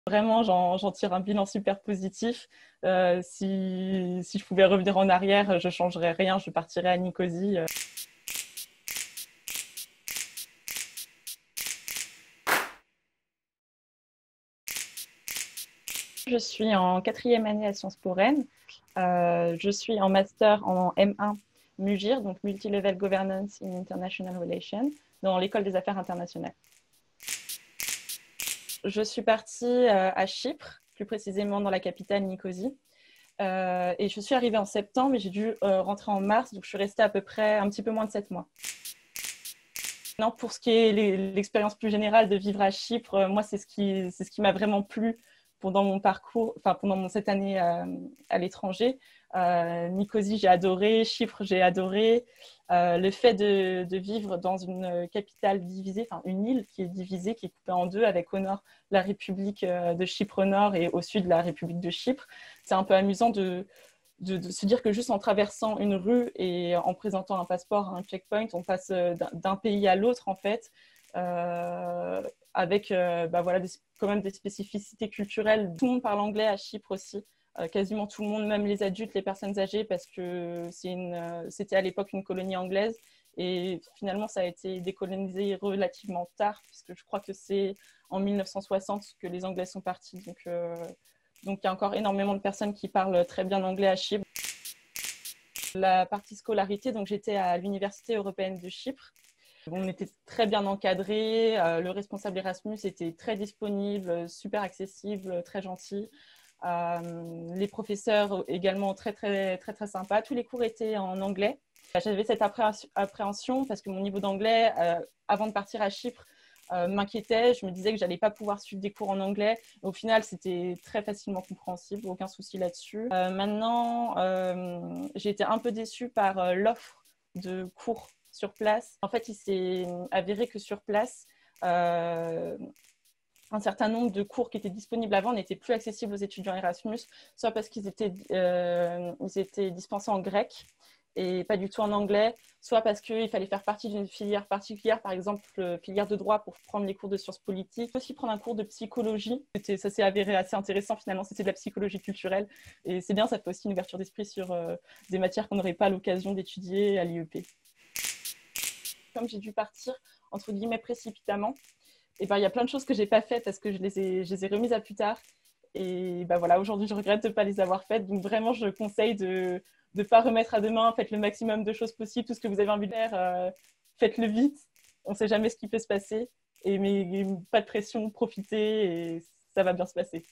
Vraiment, j'en tire un bilan super positif. Si je pouvais revenir en arrière, je ne changerais rien, je partirais à Nicosie. Je suis en quatrième année à Sciences Po Rennes. Je suis en master en M1 MUGIR, donc Multi-Level Governance in International Relations, dans l'école des affaires internationales. Je suis partie à Chypre, plus précisément dans la capitale Nicosie. Et je suis arrivée en septembre et j'ai dû rentrer en mars, donc je suis restée à peu près un petit peu moins de 7 mois. Non, pour ce qui est l'expérience plus générale de vivre à Chypre, moi, c'est ce qui m'a vraiment plu pendant mon parcours, enfin pendant cette année à l'étranger. Nicosie, j'ai adoré. Chypre, j'ai adoré. Le fait de vivre dans une capitale divisée, enfin une île qui est divisée, qui est coupée en deux, avec au nord la République de Chypre au nord et au sud la République de Chypre. C'est un peu amusant de se dire que juste en traversant une rue et en présentant un passeport à un checkpoint, on passe d'un pays à l'autre, en fait, avec voilà, quand même des spécificités culturelles. Tout le monde parle anglais à Chypre aussi. Quasiment tout le monde, même les adultes, les personnes âgées, parce que c'était à l'époque une colonie anglaise. Et finalement, ça a été décolonisé relativement tard, puisque je crois que c'est en 1960 que les Anglais sont partis. Donc, il y a encore énormément de personnes qui parlent très bien anglais à Chypre. La partie scolarité, donc j'étais à l'Université européenne de Chypre. On était très bien encadrés. Le responsable Erasmus était très disponible, super accessible, très gentil. Les professeurs également très, très, très, très sympas. Tous les cours étaient en anglais. J'avais cette appréhension parce que mon niveau d'anglais, avant de partir à Chypre, m'inquiétait. Je me disais que je n'allais pas pouvoir suivre des cours en anglais. Au final, c'était très facilement compréhensible, aucun souci là-dessus. Maintenant, j'ai été un peu déçue par l'offre de cours sur place. En fait, il s'est avéré que sur place, un certain nombre de cours qui étaient disponibles avant n'étaient plus accessibles aux étudiants Erasmus, soit parce qu'ils étaient dispensés en grec et pas du tout en anglais, soit parce qu'il fallait faire partie d'une filière particulière, par exemple filière de droit pour prendre les cours de sciences politiques, aussi prendre un cours de psychologie. Ça s'est avéré assez intéressant finalement, c'était de la psychologie culturelle et c'est bien, ça fait aussi une ouverture d'esprit sur des matières qu'on n'aurait pas l'occasion d'étudier à l'IEP. Comme j'ai dû partir entre guillemets précipitamment, et ben, il y a plein de choses que je n'ai pas faites parce que je les ai remises à plus tard. Et ben, voilà, aujourd'hui, je regrette de ne pas les avoir faites. Donc vraiment, je conseille de ne pas remettre à demain. Faites le maximum de choses possibles. Tout ce que vous avez envie de faire, faites-le vite. On ne sait jamais ce qui peut se passer. Mais pas de pression, profitez et ça va bien se passer.